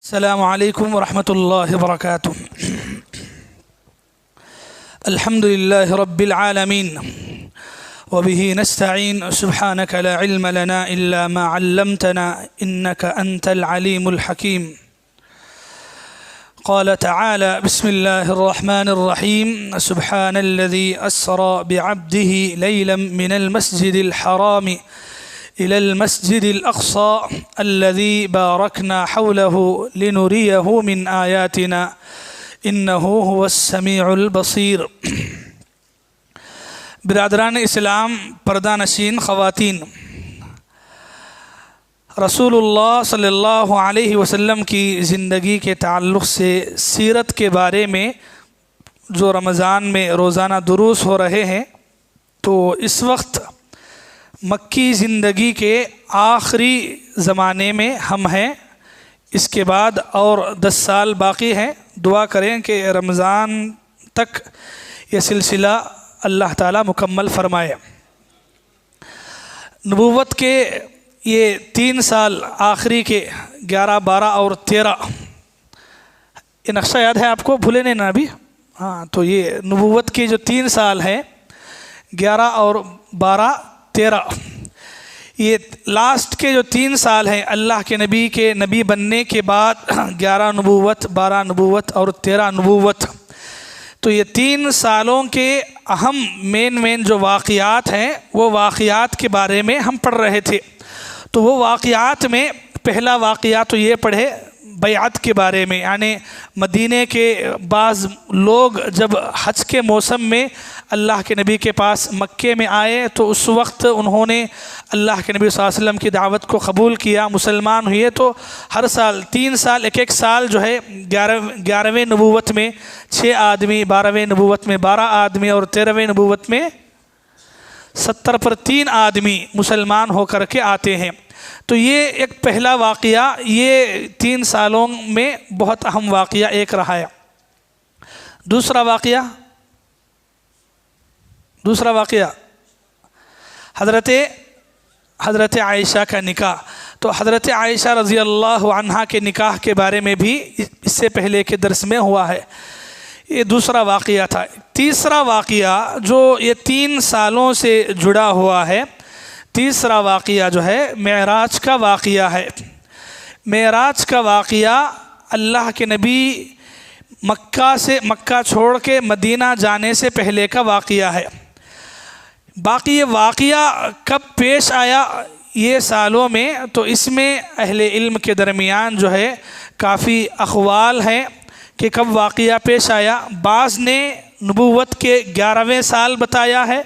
السلام علیکم ورحمۃ اللہ وبرکاتہ۔ الحمد للہ رب العالمین وبہ نستعین سبحانک لا علم لنا الا ما علمتنا انک انت العلیم الحکیم۔ قال تعالی بسم اللہ الرحمن الرحیم سبحان الذی اسری بعبده لیلا من المسجد الحرام إلى المسجد الأقصى الذي باركنا حوله لنريه من آياتنا إنه هو السميع البصير۔ برادران اسلام، پردہ نشین خواتین، رسول اللہ صلی اللہ علیہ وسلم کی زندگی کے تعلق سے سیرت کے بارے میں جو رمضان میں روزانہ دروس ہو رہے ہیں، تو اس وقت مکی زندگی کے آخری زمانے میں ہم ہیں۔ اس کے بعد اور 10 سال باقی ہیں۔ دعا کریں کہ رمضان تک یہ سلسلہ اللہ تعالیٰ مکمل فرمائے۔ نبوت کے یہ 3 سال آخری کے 11، 12 اور 13، یہ نقشہ یاد ہے آپ کو؟ بھولے نہیں نا ابھی؟ ہاں، تو یہ نبوت کے جو 3 سال ہیں، 11 اور 12، 13، یہ لاسٹ کے جو 3 سال ہیں اللہ کے نبی بننے کے بعد، 11 نبوت، 12 نبوت اور 13 نبوت، تو یہ 3 سالوں کے اہم مین جو واقعات ہیں، وہ واقعات کے بارے میں ہم پڑھ رہے تھے۔ تو وہ واقعات میں پہلا واقعہ تو یہ پڑھے بیعت کے بارے میں، یعنی مدینے کے بعض لوگ جب حج کے موسم میں اللہ کے نبی کے پاس مکے میں آئے، تو اس وقت انہوں نے اللہ کے نبی صلی اللہ علیہ وسلم کی دعوت کو قبول کیا، مسلمان ہوئے۔ تو ہر سال 3 سال، ایک سال جو ہے 11ویں نبوت میں 6 آدمی، 12ویں نبوت میں 12 آدمی اور 13ویں نبوت میں 70 پر 3 آدمی مسلمان ہو کر کے آتے ہیں۔ تو یہ ایک پہلا واقعہ، یہ 3 سالوں میں بہت اہم واقعہ ایک رہا ہے۔ دوسرا واقعہ حضرت عائشہ کا نکاح۔ تو حضرت عائشہ رضی اللہ عنہا کے نکاح کے بارے میں بھی اس سے پہلے کے درس میں ہوا ہے۔ یہ دوسرا واقعہ تھا۔ تیسرا واقعہ جو یہ 3 سالوں سے جڑا ہوا ہے، تیسرا واقعہ جو ہے معراج کا واقعہ ہے۔ معراج کا واقعہ اللہ کے نبی مکہ چھوڑ کے مدینہ جانے سے پہلے کا واقعہ ہے۔ باقی یہ واقعہ کب پیش آیا یہ سالوں میں، تو اس میں اہل علم کے درمیان جو ہے کافی اقوال ہیں کہ کب واقعہ پیش آیا۔ بعض نے نبوت کے 11ویں سال بتایا ہے،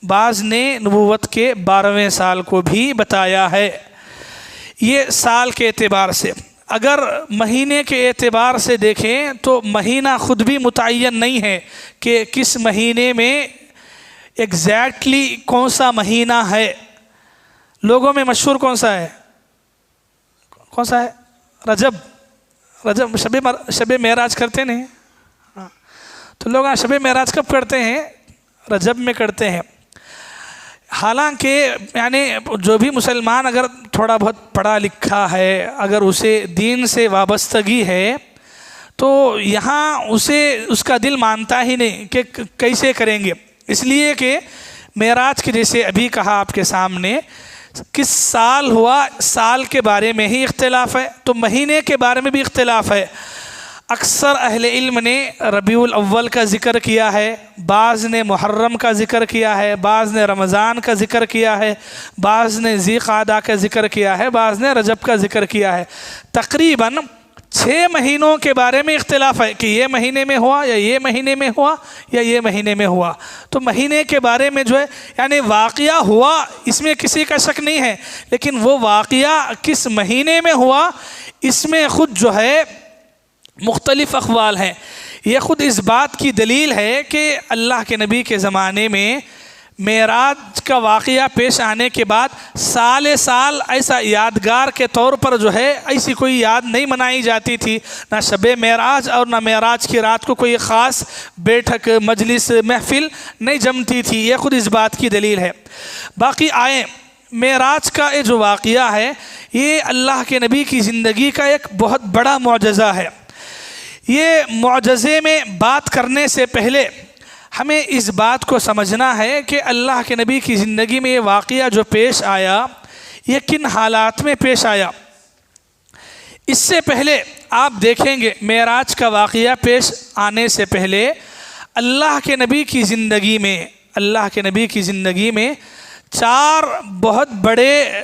بعض نے نبوت کے 12ویں سال کو بھی بتایا ہے۔ یہ سال کے اعتبار سے، اگر مہینے کے اعتبار سے دیکھیں تو مہینہ خود بھی متعین نہیں ہے کہ کس مہینے میں ایگزیکٹلی کون سا مہینہ ہے۔ لوگوں میں مشہور کون سا ہے؟ رجب شب معراج کرتے نہیں؟ تو لوگ شب معراج کب کرتے ہیں؟ رجب میں کرتے ہیں۔ حالانکہ یعنی جو بھی مسلمان اگر تھوڑا بہت پڑھا لکھا ہے، اگر اسے دین سے وابستگی ہے، تو یہاں اس کا دل مانتا ہی نہیں کہ کیسے کریں گے۔ اس لیے کہ معراج کے جیسے ابھی کہا آپ کے سامنے، کس سال ہوا، سال کے بارے میں ہی اختلاف ہے، تو مہینے کے بارے میں بھی اختلاف ہے۔ اکثر اہل علم نے ربیع الاول کا ذکر کیا ہے، بعض نے محرم کا ذکر کیا ہے، بعض نے رمضان کا ذکر کیا ہے، بعض نے ذی قعدہ کا ذکر کیا ہے، بعض نے رجب کا ذکر کیا ہے۔ تقریباً 6 مہینوں کے بارے میں اختلاف ہے کہ یہ مہینے میں ہوا یا یہ مہینے میں ہوا یا یہ مہینے میں ہوا۔ تو مہینے کے بارے میں جو ہے یعنی واقعہ ہوا، اس میں کسی کا شک نہیں ہے، لیکن وہ واقعہ کس مہینے میں ہوا، اس میں خود جو ہے مختلف اقوال ہیں۔ یہ خود اس بات کی دلیل ہے کہ اللہ کے نبی کے زمانے میں معراج کا واقعہ پیش آنے کے بعد سال ایسا یادگار کے طور پر جو ہے ایسی کوئی یاد نہیں منائی جاتی تھی، نہ شب معراج اور نہ معراج کی رات کو کوئی خاص بیٹھک، مجلس، محفل نہیں جمتی تھی۔ یہ خود اس بات کی دلیل ہے۔ باقی آئیں معراج کا یہ جو واقعہ ہے یہ اللہ کے نبی کی زندگی کا ایک بہت بڑا معجزہ ہے۔ یہ معجزے میں بات کرنے سے پہلے ہمیں اس بات کو سمجھنا ہے کہ اللہ کے نبی کی زندگی میں یہ واقعہ جو پیش آیا یہ کن حالات میں پیش آیا۔ اس سے پہلے آپ دیکھیں گے معراج کا واقعہ پیش آنے سے پہلے اللہ کے نبی کی زندگی میں 4 بہت بڑے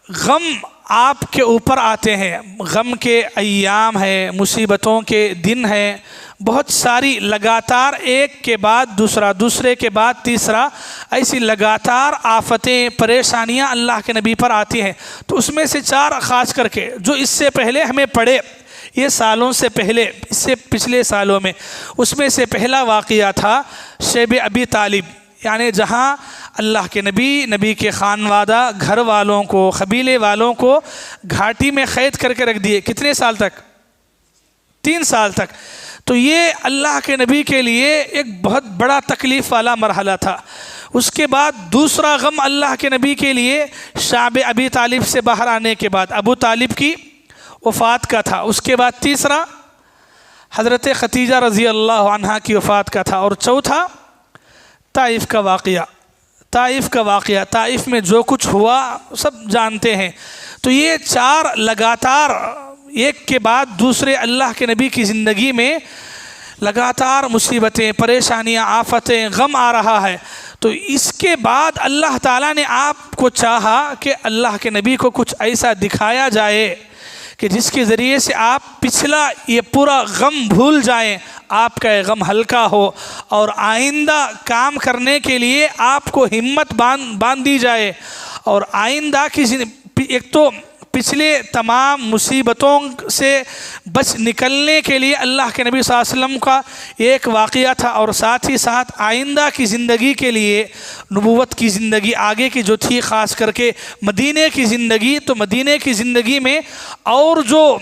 غم آپ کے اوپر آتے ہیں۔ غم کے ایام ہیں، مصیبتوں کے دن ہیں، بہت ساری لگاتار ایک کے بعد دوسرا، دوسرے کے بعد تیسرا، ایسی لگاتار آفتیں پریشانیاں اللہ کے نبی پر آتی ہیں۔ تو اس میں سے 4 خاص کر کے جو اس سے پہلے ہمیں پڑھے، یہ سالوں سے پہلے، اس سے پچھلے سالوں میں، اس میں سے پہلا واقعہ تھا شیب ابی طالب، یعنی جہاں اللہ کے نبی کے خانوادہ گھر والوں کو، قبیلے والوں کو گھاٹی میں قید کر کے رکھ دیے۔ کتنے سال تک؟ 3 سال تک۔ تو یہ اللہ کے نبی کے لیے ایک بہت بڑا تکلیف والا مرحلہ تھا۔ اس کے بعد دوسرا غم اللہ کے نبی کے لیے شعب ابی طالب سے باہر آنے کے بعد ابو طالب کی وفات کا تھا۔ اس کے بعد تیسرا حضرت ختیجہ رضی اللہ عنہا کی وفات کا تھا، اور چوتھا طائف کا واقعہ۔ طائف میں جو کچھ ہوا سب جانتے ہیں۔ تو یہ 4 لگاتار ایک کے بعد دوسرے اللہ کے نبی کی زندگی میں لگاتار مصیبتیں، پریشانیاں، آفتیں، غم آ رہا ہے۔ تو اس کے بعد اللہ تعالیٰ نے آپ کو چاہا کہ اللہ کے نبی کو کچھ ایسا دکھایا جائے کہ جس کے ذریعے سے آپ پچھلا یہ پورا غم بھول جائیں، آپ کا یہ غم ہلکا ہو، اور آئندہ کام کرنے کے لیے آپ کو ہمت باندھ دی جائے، اور آئندہ کی ایک تو پچھلے تمام مصیبتوں سے بچ نکلنے کے لیے اللہ کے نبی صلی اللہ علیہ وسلم کا ایک واقعہ تھا، اور ساتھ ہی ساتھ آئندہ کی زندگی کے لیے، نبوت کی زندگی آگے کی جو تھی، خاص کر کے مدینے کی زندگی، تو مدینے کی زندگی میں اور جو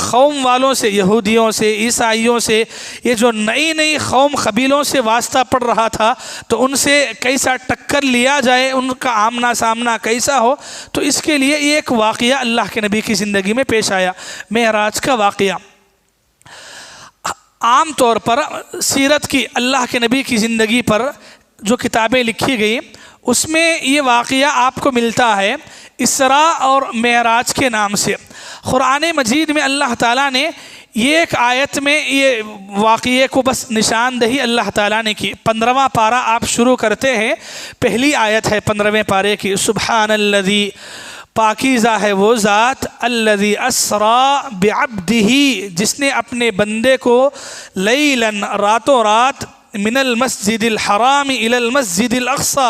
قوم والوں سے، یہودیوں سے، عیسائیوں سے، یہ جو نئی قوم قبیلوں سے واسطہ پڑ رہا تھا، تو ان سے کیسا ٹکر لیا جائے، ان کا آمنا سامنا کیسا ہو، تو اس کے لیے ایک واقعہ اللہ کے نبی کی زندگی میں پیش آیا، معراج کا واقعہ۔ عام طور پر سیرت کی، اللہ کے نبی کی زندگی پر جو کتابیں لکھی گئی، اس میں یہ واقعہ آپ کو ملتا ہے اسراء اور معراج کے نام سے۔ قرآن مجید میں اللہ تعالیٰ نے ایک آیت میں یہ واقعے کو بس نشاندہی اللہ تعالیٰ نے کی۔ 15واں پارہ آپ شروع کرتے ہیں، پہلی آیت ہے 15ویں پارے کی، سبحان الذی، پاکیزہ ہے وہ ذات، الذی اسریٰ بعبدہ، جس نے اپنے بندے کو لیلاً، راتوں رات، من المسجد الحرام الی المسجد الاقصی،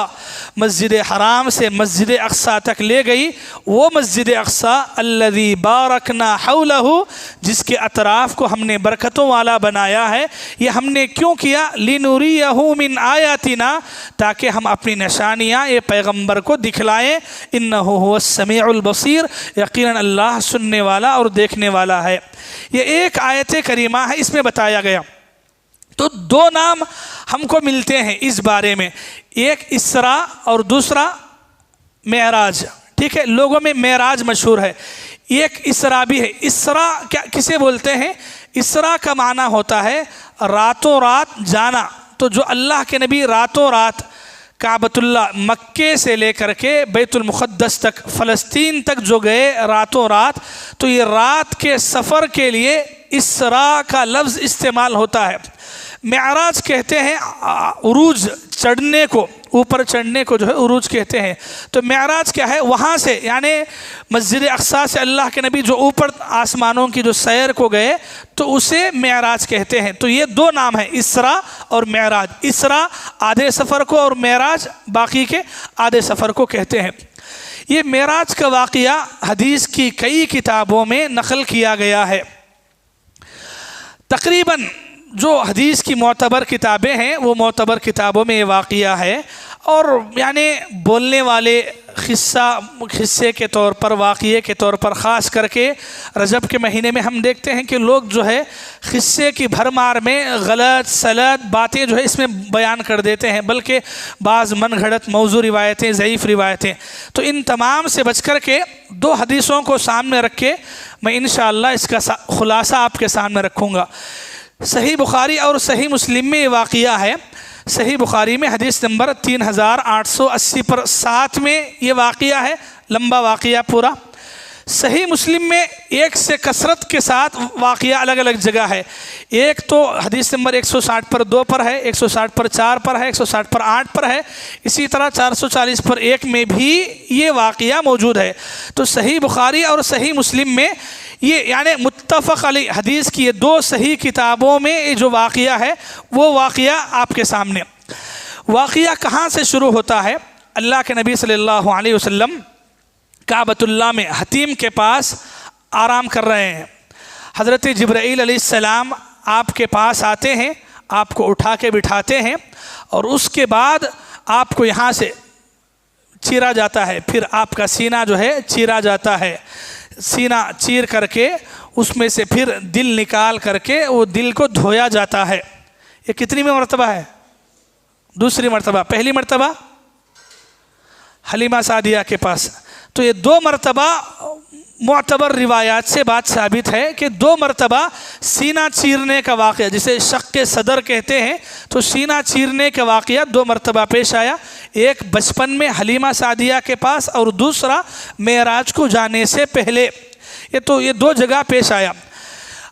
مسجد حرام سے مسجد اقصی تک لے گئی، وہ مسجد اقصی الذی بارکنا حولہ، جس کے اطراف کو ہم نے برکتوں والا بنایا ہے۔ یہ ہم نے کیوں کیا؟ لنریہ من آیاتنا، تاکہ ہم اپنی نشانیاں یہ پیغمبر کو دکھلائیں، انہ هو السمیع البصیر، یقیناً اللہ سننے والا اور دیکھنے والا ہے۔ یہ ایک آیت کریمہ ہے، اس میں بتایا گیا۔ تو 2 نام ہم کو ملتے ہیں اس بارے میں، ایک اسراء اور دوسرا معراج، ٹھیک ہے؟ لوگوں میں معراج مشہور ہے، ایک اسراء بھی ہے۔ اسراء کسے بولتے ہیں؟ اسراء کا معنی ہوتا ہے راتوں رات جانا۔ تو جو اللہ کے نبی راتوں رات کعبۃ اللہ، مکے سے لے کر کے بیت المقدس تک، فلسطین تک جو گئے راتوں رات، تو یہ رات کے سفر کے لیے اسراء کا لفظ استعمال ہوتا ہے۔ معراج کہتے ہیں عروج، چڑھنے کو، اوپر چڑھنے کو جو ہے عروج کہتے ہیں۔ تو معراج کیا ہے؟ وہاں سے، یعنی مسجد اقصی سے اللہ کے نبی جو اوپر آسمانوں کی جو سیر کو گئے، تو اسے معراج کہتے ہیں۔ تو یہ 2 نام ہیں، اسراء اور معراج۔ اسراء آدھے سفر کو، اور معراج باقی کے آدھے سفر کو کہتے ہیں۔ یہ معراج کا واقعہ حدیث کی کئی کتابوں میں نقل کیا گیا ہے۔ تقریباً جو حدیث کی معتبر کتابیں ہیں، وہ معتبر کتابوں میں یہ واقعہ ہے، اور یعنی بولنے والے قصے کے طور پر، واقعے کے طور پر، خاص کر کے رجب کے مہینے میں ہم دیکھتے ہیں کہ لوگ جو ہے قصے کی بھرمار میں غلط سلط باتیں جو ہے اس میں بیان کر دیتے ہیں، بلکہ بعض من گھڑت موضوع روایتیں، ضعیف روایتیں. تو ان تمام سے بچ کر کے 2 حدیثوں کو سامنے رکھ کے میں انشاءاللہ اس کا خلاصہ آپ کے سامنے رکھوں گا. صحیح بخاری اور صحیح مسلم میں یہ واقعہ ہے. صحیح بخاری میں حدیث نمبر 3880 پر 7 میں یہ واقعہ ہے، لمبا واقعہ پورا. صحیح مسلم میں ایک سے کثرت کے ساتھ واقعہ الگ الگ جگہ ہے. ایک تو حدیث نمبر 160 پر 2 پر ہے، 160 پر 4 پر ہے، 160 پر 8 پر ہے، اسی طرح 440 پر 1 میں بھی یہ واقعہ موجود ہے. تو صحیح بخاری اور صحیح مسلم میں یہ یعنی متفق علیہ حدیث کی یہ 2 صحیح کتابوں میں یہ جو واقعہ ہے وہ واقعہ آپ کے سامنے. واقعہ کہاں سے شروع ہوتا ہے؟ اللہ کے نبی صلی اللہ علیہ وسلم کعبۃ اللہ میں حتیم کے پاس آرام کر رہے ہیں. حضرت جبرائیل علیہ السلام آپ کے پاس آتے ہیں، آپ کو اٹھا کے بٹھاتے ہیں، اور اس کے بعد آپ کو یہاں سے چیرا جاتا ہے. پھر آپ کا سینہ جو ہے چیرا جاتا ہے. سینہ چیر کر کے اس میں سے پھر دل نکال کر کے وہ دل کو دھویا جاتا ہے. یہ کتنی میں مرتبہ ہے؟ دوسری مرتبہ. پہلی مرتبہ حلیمہ سعدیہ کے پاس. تو یہ 2 مرتبہ معتبر روایات سے بات ثابت ہے کہ 2 مرتبہ سینہ چیرنے کا واقعہ، جسے شق صدر کہتے ہیں، تو سینہ چیرنے کا واقعہ 2 مرتبہ پیش آیا. ایک بچپن میں حلیمہ سعدیہ کے پاس، اور دوسرا معراج کو جانے سے پہلے. یہ 2 جگہ پیش آیا.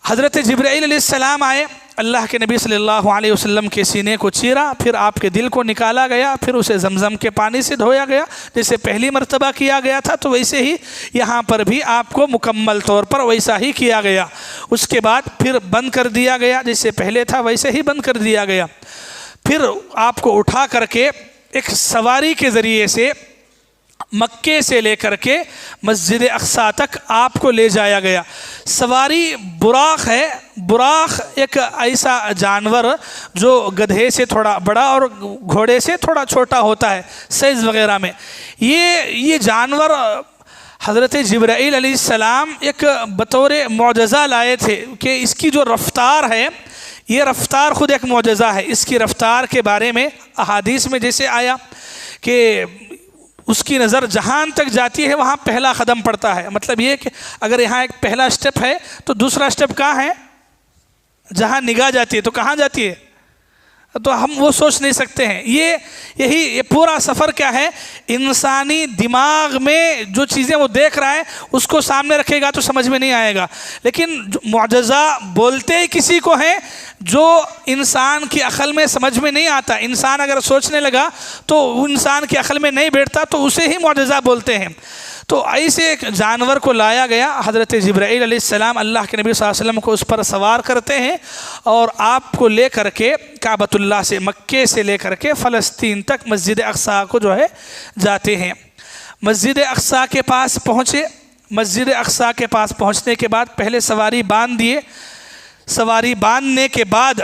حضرت جبرائیل علیہ السلام آئے، اللہ کے نبی صلی اللہ علیہ وسلم کے سینے کو چیرا، پھر آپ کے دل کو نکالا گیا، پھر اسے زمزم کے پانی سے دھویا گیا جیسے پہلی مرتبہ کیا گیا تھا. تو ویسے ہی یہاں پر بھی آپ کو مکمل طور پر ویسا ہی کیا گیا. اس کے بعد پھر بند کر دیا گیا، جیسے پہلے تھا ویسے ہی بند کر دیا گیا. پھر آپ کو اٹھا کر کے ایک سواری کے ذریعے سے مکے سے لے کر کے مسجد اقصیٰ تک آپ کو لے جایا گیا. سواری براق ہے. براق ایک ایسا جانور جو گدھے سے تھوڑا بڑا اور گھوڑے سے تھوڑا چھوٹا ہوتا ہے سائز وغیرہ میں. یہ جانور حضرت جبرائیل علیہ السلام ایک بطور معجزہ لائے تھے کہ اس کی جو رفتار ہے، یہ رفتار خود ایک معجزہ ہے. اس کی رفتار کے بارے میں احادیث میں جیسے آیا کہ اس کی نظر جہان تک جاتی ہے، وہاں پہلا قدم پڑتا ہے. مطلب یہ کہ اگر یہاں ایک پہلا سٹیپ ہے تو دوسرا سٹیپ کہاں ہے؟ جہاں نگاہ جاتی ہے تو کہاں جاتی ہے؟ تو ہم وہ سوچ نہیں سکتے ہیں. یہ پورا سفر کیا ہے؟ انسانی دماغ میں جو چیزیں وہ دیکھ رہا ہے اس کو سامنے رکھے گا تو سمجھ میں نہیں آئے گا. لیکن معجزہ بولتے ہی کسی کو ہیں جو انسان کی عقل میں سمجھ میں نہیں آتا. انسان اگر سوچنے لگا تو انسان کی عقل میں نہیں بیٹھتا تو اسے ہی معجزہ بولتے ہیں. تو ایسے ایک جانور کو لایا گیا. حضرت جبرائیل علیہ السلام اللہ کے نبی صلی اللہ علیہ وسلم کو اس پر سوار کرتے ہیں اور آپ کو لے کر کے کعبۃ اللہ سے، مکے سے لے کر کے فلسطین تک مسجد اقصیٰ کو جو ہے جاتے ہیں. مسجد اقصیٰ کے پاس پہنچے. مسجد اقصیٰ کے پاس پہنچنے کے بعد پہلے سواری باندھ دیے. سواری باندھنے کے بعد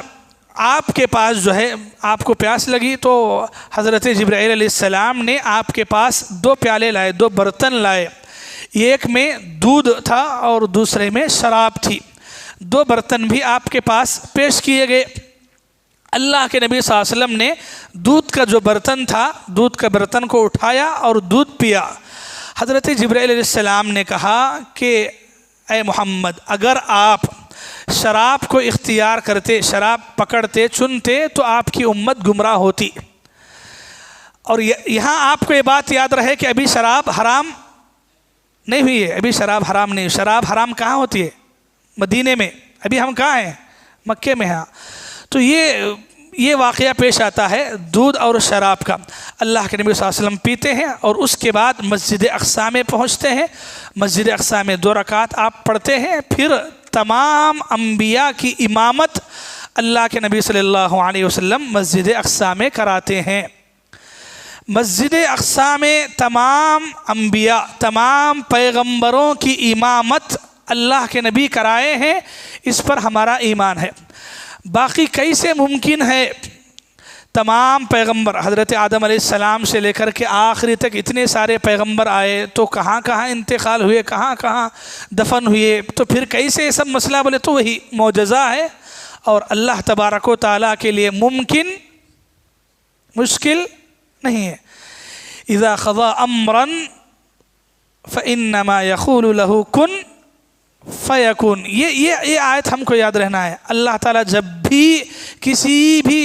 آپ کے پاس جو ہے آپ کو پیاس لگی تو حضرت جبرائیل علیہ السلام نے آپ کے پاس 2 پیالے لائے، 2 برتن لائے. ایک میں دودھ تھا اور دوسرے میں شراب تھی. 2 برتن بھی آپ کے پاس پیش کیے گئے. اللہ کے نبی صلی اللہ علیہ وسلم نے دودھ کا جو برتن تھا، دودھ کا برتن کو اٹھایا اور دودھ پیا. حضرت جبرائیل علیہ السلام نے کہا کہ اے محمد، اگر آپ شراب کو اختیار کرتے، شراب پکڑتے، چنتے تو آپ کی امت گمراہ ہوتی. اور یہاں آپ کو یہ بات یاد رہے کہ ابھی شراب حرام نہیں ہوئی ہے. ابھی شراب حرام نہیں. شراب حرام کہاں ہوتی ہے؟ مدینے میں. ابھی ہم کہاں ہیں؟ مکے میں ہیں. تو یہ واقعہ پیش آتا ہے دودھ اور شراب کا. اللہ کے نبی صلی اللہ علیہ وسلم پیتے ہیں اور اس کے بعد مسجد اقصیٰ میں پہنچتے ہیں. مسجد اقصیٰ میں 2 رکعت آپ پڑھتے ہیں. پھر تمام انبیاء کی امامت اللہ کے نبی صلی اللہ علیہ وسلم مسجد اقصیٰ میں کراتے ہیں. مسجد اقصیٰ میں تمام انبیاء، تمام پیغمبروں کی امامت اللہ کے نبی کرائے ہیں. اس پر ہمارا ایمان ہے. باقی کیسے ممکن ہے تمام پیغمبر حضرت آدم علیہ السلام سے لے کر کے آخری تک اتنے سارے پیغمبر آئے تو کہاں کہاں انتقال ہوئے، کہاں کہاں دفن ہوئے، تو پھر کیسے یہ سب مسئلہ؟ بولے تو وہی معجزہ ہے، اور اللہ تبارک و تعالیٰ کے لیے ممکن مشکل نہیں ہے۔ اذا قضى امرا فانما يقول له كن فیکون۔ یہ آیت ہم کو یاد رہنا ہے۔ اللہ تعالیٰ جب بھی کسی بھی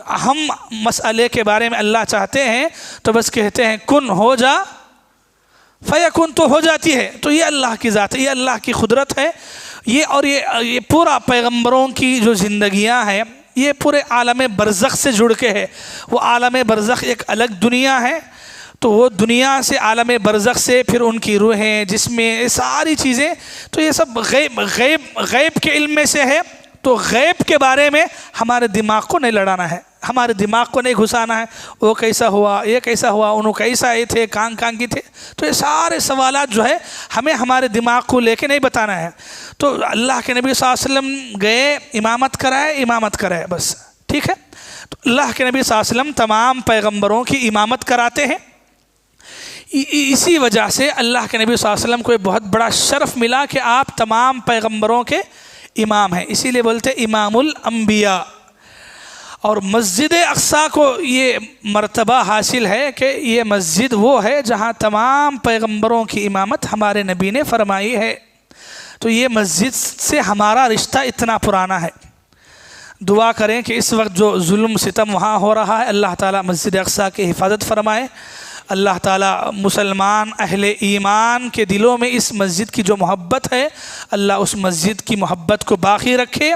اہم مسئلے کے بارے میں اللہ چاہتے ہیں تو بس کہتے ہیں کن، ہو جا، فیکون، تو ہو جاتی ہے۔ تو یہ اللہ کی ذات ہے، یہ اللہ کی قدرت ہے۔ یہ پورا پیغمبروں کی جو زندگیاں ہیں یہ پورے عالم برزخ سے جڑ کے ہے۔ وہ عالم برزخ ایک الگ دنیا ہے، تو وہ دنیا سے، عالم برزخ سے پھر ان کی روحیں، جسمیں، ساری چیزیں، تو یہ سب غیب کے علم میں سے ہے۔ تو غیب کے بارے میں ہمارے دماغ کو نہیں لڑانا ہے، ہمارے دماغ کو نہیں گھسانا ہے۔ وہ کیسا ہوا، یہ کیسا ہوا، انہوں کیسا یہ تھے، کہاں کی تھے، تو یہ سارے سوالات جو ہے ہمیں ہمارے دماغ کو لے کے نہیں بتانا ہے۔ تو اللہ کے نبی صلی اللہ علیہ وسلم گئے، امامت کرائے بس، ٹھیک ہے۔ تو اللہ کے نبی صلی اللہ علیہ وسلم تمام پیغمبروں کی امامت کراتے ہیں۔ اسی وجہ سے اللہ کے نبی صلی اللہ علیہ وسلم کو ایک بہت بڑا شرف ملا کہ آپ تمام پیغمبروں کے امام ہیں، اسی لیے بولتے امام الانبیاء۔ اور مسجد اقصیٰ کو یہ مرتبہ حاصل ہے کہ یہ مسجد وہ ہے جہاں تمام پیغمبروں کی امامت ہمارے نبی نے فرمائی ہے۔ تو یہ مسجد سے ہمارا رشتہ اتنا پرانا ہے۔ دعا کریں کہ اس وقت جو ظلم ستم وہاں ہو رہا ہے، اللہ تعالیٰ مسجد اقصیٰ کی حفاظت فرمائے۔ اللہ تعالیٰ مسلمان اہل ایمان کے دلوں میں اس مسجد کی جو محبت ہے، اللہ اس مسجد کی محبت کو باقی رکھے،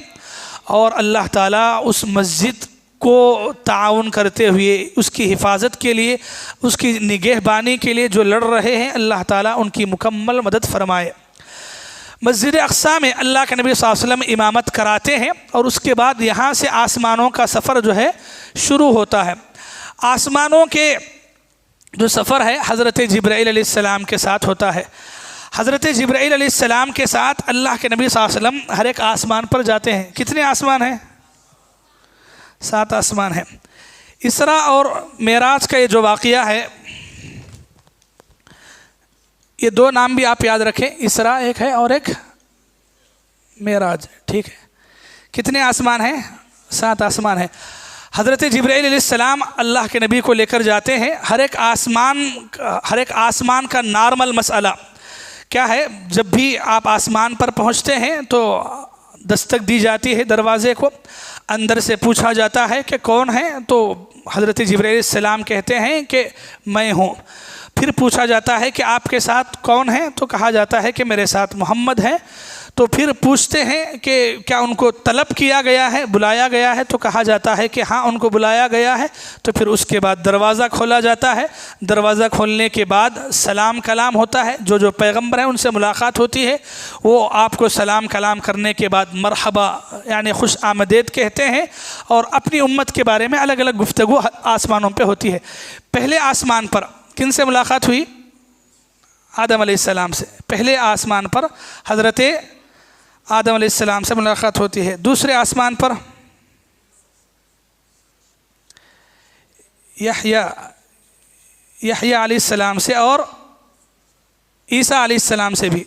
اور اللہ تعالیٰ اس مسجد کو تعاون کرتے ہوئے اس کی حفاظت کے لیے، اس کی نگہبانی کے لیے جو لڑ رہے ہیں، اللہ تعالیٰ ان کی مکمل مدد فرمائے۔ مسجد اقصیٰ میں اللہ کے نبی صلی اللہ علیہ وسلم امامت کراتے ہیں، اور اس کے بعد یہاں سے آسمانوں کا سفر جو ہے شروع ہوتا ہے۔ آسمانوں کے جو سفر ہے حضرت جبرائیل علیہ السلام کے ساتھ ہوتا ہے۔ حضرت جبرائیل علیہ السلام کے ساتھ اللہ کے نبی صلی اللہ علیہ وسلم ہر ایک آسمان پر جاتے ہیں۔ کتنے آسمان ہیں؟ 7 آسمان ہیں۔ اسراء اور معراج کا یہ جو واقعہ ہے، یہ 2 نام بھی آپ یاد رکھیں، اسراء ایک ہے اور ایک معراج، ٹھیک ہے۔ کتنے آسمان ہیں؟ 7 آسمان ہیں۔ حضرت جبرائیل علیہ السلام اللہ کے نبی کو لے کر جاتے ہیں۔ ہر ایک آسمان کا نارمل مسئلہ کیا ہے؟ جب بھی آپ آسمان پر پہنچتے ہیں تو دستک دی جاتی ہے دروازے کو، اندر سے پوچھا جاتا ہے کہ کون ہے؟ تو حضرت جبرائیل علیہ السلام کہتے ہیں کہ میں ہوں۔ پھر پوچھا جاتا ہے کہ آپ کے ساتھ کون ہے؟ تو کہا جاتا ہے کہ میرے ساتھ محمد ہے۔ تو پھر پوچھتے ہیں کہ کیا ان کو طلب کیا گیا ہے، بلایا گیا ہے؟ تو کہا جاتا ہے کہ ہاں ان کو بلایا گیا ہے۔ تو پھر اس کے بعد دروازہ کھولا جاتا ہے۔ دروازہ کھولنے کے بعد سلام کلام ہوتا ہے، جو پیغمبر ہیں ان سے ملاقات ہوتی ہے، وہ آپ کو سلام کلام کرنے کے بعد مرحبا یعنی خوش آمدید کہتے ہیں، اور اپنی امت کے بارے میں الگ الگ گفتگو آسمانوں پہ ہوتی ہے۔ پہلے آسمان پر کن سے ملاقات ہوئی؟ آدم علیہ السلام سے۔ پہلے آسمان پر حضرت آدم علیہ السلام سے ملاقات ہوتی ہے۔ دوسرے آسمان پر یحییٰ علیہ السلام سے اور عیسیٰ علیہ السلام سے بھی،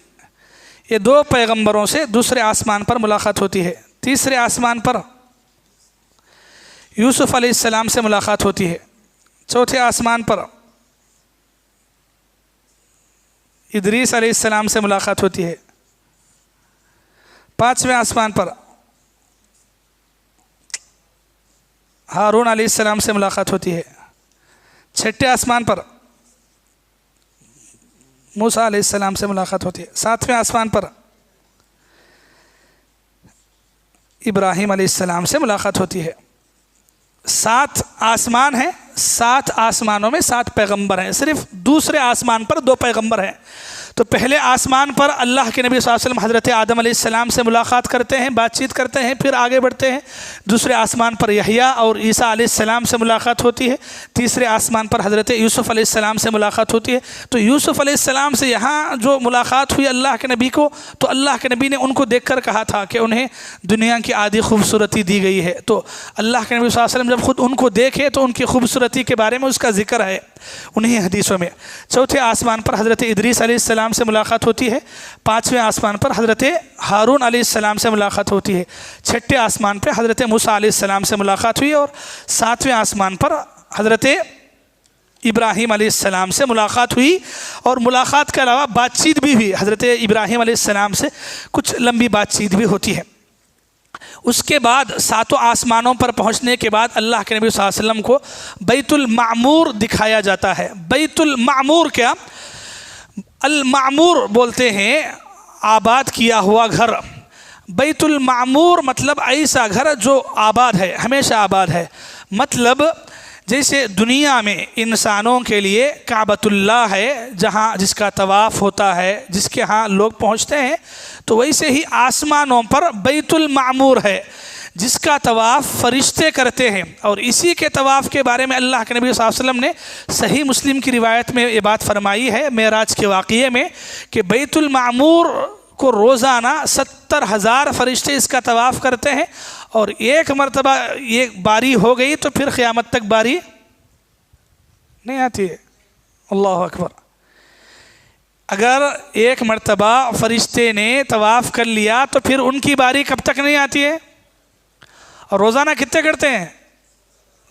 یہ 2 پیغمبروں سے دوسرے آسمان پر ملاقات ہوتی ہے۔ تیسرے آسمان پر یوسف علیہ السلام سے ملاقات ہوتی ہے۔ چوتھے آسمان پر ادریس علیہ السلام سے ملاقات ہوتی ہے۔ 5ویں آسمان پر ہارون علیہ السلام سے ملاقات ہوتی ہے۔ 6ٹھے آسمان پر موسیٰ علیہ السلام سے ملاقات ہوتی ہے۔ 7ویں آسمان پر ابراہیم علیہ السلام سے ملاقات ہوتی ہے۔ 7 آسمان ہیں، 7 آسمانوں میں 7 پیغمبر ہیں، صرف دوسرے آسمان پر 2 پیغمبر ہیں۔ تو پہلے آسمان پر اللہ کے نبی صلی اللہ علیہ وسلم حضرت آدم علیہ السلام سے ملاقات کرتے ہیں، بات چیت کرتے ہیں، پھر آگے بڑھتے ہیں۔ دوسرے آسمان پر یحییٰ اور عیسیٰ علیہ السلام سے ملاقات ہوتی ہے۔ تیسرے آسمان پر حضرت یوسف علیہ السلام سے ملاقات ہوتی ہے۔ تو یوسف علیہ السلام سے یہاں جو ملاقات ہوئی اللہ کے نبی کو، تو اللہ کے نبی نے ان کو دیکھ کر کہا تھا کہ انہیں دنیا کی آدھی خوبصورتی دی گئی ہے۔ تو اللہ کے نبی صلی اللہ علیہ وسلم جب خود ان کو دیکھے تو ان کی خوبصورتی کے بارے میں اس کا ذکر ہے انہیں حدیثوں میں۔ چوتھے آسمان پر حضرت ادریس علیہ السلام سے ملاقات ہوتی ہے۔ پانچویں آسمان پر حضرت ہارون علیہ السلام سے ملاقات ہوتی ہے۔ چھٹے آسمان پر حضرت موسیٰ علیہ السلام سے ملاقات ہوئی، اور ساتویں آسمان پر حضرت ابراہیم علیہ السلام سے ملاقات ہوئی، اور ملاقات کے علاوہ بات چیت بھی ہوئی۔ حضرت ابراہیم علیہ السلام سے کچھ لمبی بات چیت بھی ہوتی ہے۔ اس کے بعد ساتوں آسمانوں پر پہنچنے کے بعد اللہ کے نبی صلی اللہ علیہ وسلم کو بیت المعمور دکھایا جاتا ہے۔ بیت المعمور کیا؟ المعمور بولتے ہیں آباد کیا ہوا گھر۔ بیت المعمور مطلب ایسا گھر جو آباد ہے، ہمیشہ آباد ہے۔ مطلب جیسے دنیا میں انسانوں کے لیے کعبۃ اللہ ہے جہاں جس کا طواف ہوتا ہے، جس کے ہاں لوگ پہنچتے ہیں، تو ویسے ہی آسمانوں پر بیت المعمور ہے جس کا طواف فرشتے کرتے ہیں۔ اور اسی کے طواف کے بارے میں اللہ کے نبی صلی اللہ علیہ وسلم نے صحیح مسلم کی روایت میں یہ بات فرمائی ہے معراج کے واقعے میں کہ بیت المعمور کو روزانہ 70,000 فرشتے اس کا طواف کرتے ہیں، اور ایک مرتبہ یہ باری ہو گئی تو پھر قیامت تک باری نہیں آتی ہے۔ اللہ اکبر۔ اگر ایک مرتبہ فرشتے نے طواف کر لیا تو پھر ان کی باری کب تک نہیں آتی ہے؟ اور روزانہ کتنے کرتے ہیں؟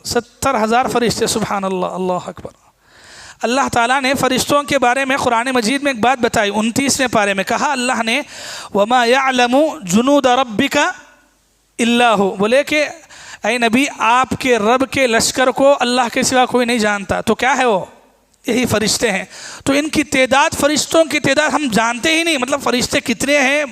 70,000 فرشتے۔ سبحان اللہ، اللہ اکبر۔ اللہ تعالیٰ نے فرشتوں کے بارے میں قرآن مجید میں ایک بات بتائی، 29ویں پارے میں کہا اللہ نے وَمَا يَعْلَمُ جُنُودَ رَبِّكَ إِلَّا هُ، بولے کہ اے نبی آپ کے رب کے لشکر کو اللہ کے سوا کوئی نہیں جانتا۔ تو کیا ہے وہ؟ یہی فرشتے ہیں۔ تو ان کی تعداد، فرشتوں کی تعداد ہم جانتے ہی نہیں، مطلب فرشتے کتنے ہیں۔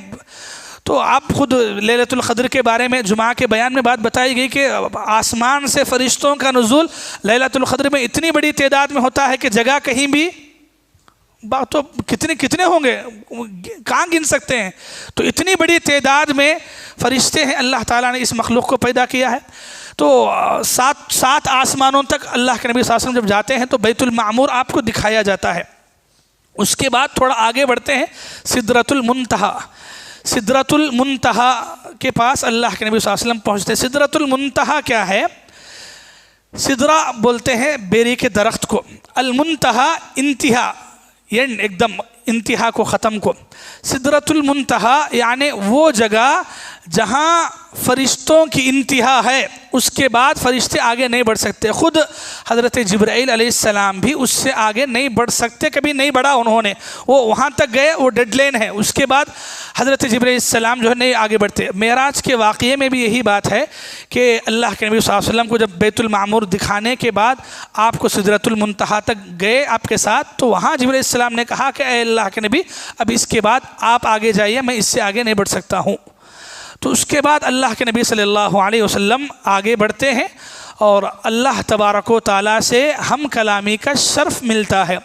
تو آپ خود لیلۃ القدر کے بارے میں جمعہ کے بیان میں بات بتائی گئی کہ آسمان سے فرشتوں کا نزول لیلۃ القدر میں اتنی بڑی تعداد میں ہوتا ہے کہ جگہ کہیں بھی تو کتنے ہوں گے، کہاں گن سکتے ہیں۔ تو اتنی بڑی تعداد میں فرشتے ہیں، اللہ تعالیٰ نے اس مخلوق کو پیدا کیا ہے۔ تو سات آسمانوں تک اللہ کے نبی صلی اللہ علیہ وسلم جب جاتے ہیں تو بیت المعمور آپ کو دکھایا جاتا ہے۔ اس کے بعد تھوڑا آگے بڑھتے ہیں، سدرۃ المنتہا۔ سدرۃ المنتہا کے پاس اللہ کے نبی صلی اللہ علیہ وسلم پہنچتے ہیں۔ سدرۃ المنتہا کیا ہے؟ سدرہ بولتے ہیں بیری کے درخت کو، المنتہا انتہا، اینڈ ایک دم انتہا کو، ختم کو۔ سدرۃ المنتہا یعنی وہ جگہ جہاں فرشتوں کی انتہا ہے، اس کے بعد فرشتے آگے نہیں بڑھ سکتے۔ خود حضرت جبرائیل علیہ السلام بھی اس سے آگے نہیں بڑھ سکتے، کبھی نہیں بڑھا انہوں نے، وہ وہاں تک گئے، وہ ڈیڈ لائن ہے۔ اس کے بعد حضرت جبرائیل علیہ السلام جو ہے نہیں آگے بڑھتے۔ معراج کے واقعے میں بھی یہی بات ہے کہ اللہ کے نبی صلی اللہ علیہ وسلم کو جب بیت المعمور دکھانے کے بعد آپ کو سدرۃ المنتہا تک گئے آپ کے ساتھ، تو وہاں جبرائیل علیہ السلام نے کہا کہ اے اللہ کے نبی اب اس کے بعد آپ آگے جائیے، میں اس سے آگے نہیں بڑھ سکتا ہوں۔ تو اس کے بعد اللہ کے نبی صلی اللہ علیہ وسلم آگے بڑھتے ہیں، اور اللہ تبارک و تعالیٰ سے ہم کلامی کا شرف ملتا ہے۔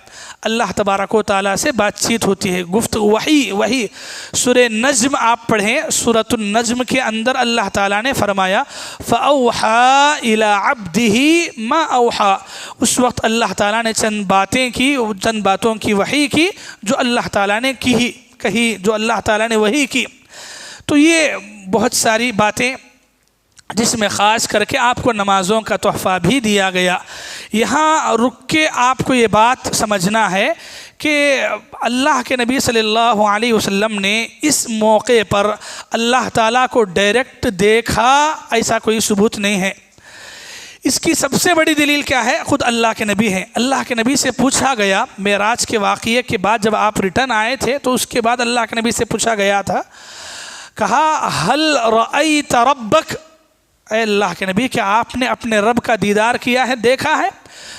اللہ تبارک و تعالیٰ سے بات چیت ہوتی ہے، گفتگو، وحی۔ سورہ نجم آپ پڑھیں، سورۃ النجم کے اندر اللہ تعالیٰ نے فرمایا فَأَوْحَى إِلَىٰ عَبْدِهِ مَا أَوْحَى، اس وقت اللہ تعالیٰ نے چند باتوں کی وحی کی جو اللہ تعالیٰ نے کہی، جو اللہ تعالیٰ نے وحی کی۔ تو یہ بہت ساری باتیں جس میں خاص کر کے آپ کو نمازوں کا تحفہ بھی دیا گیا۔ یہاں رک کے آپ کو یہ بات سمجھنا ہے کہ اللہ کے نبی صلی اللہ علیہ وسلم نے اس موقع پر اللہ تعالیٰ کو ڈائریکٹ دیکھا، ایسا کوئی ثبوت نہیں ہے۔ اس کی سب سے بڑی دلیل کیا ہے؟ خود اللہ کے نبی ہیں۔ اللہ کے نبی سے پوچھا گیا معراج کے واقعے کے بعد، جب آپ ریٹرن آئے تھے تو اس کے بعد اللہ کے نبی سے پوچھا گیا تھا، کہا حل رأیت ربک، اے اللہ کے نبی کیا آپ نے اپنے رب کا دیدار کیا ہے، دیکھا ہے؟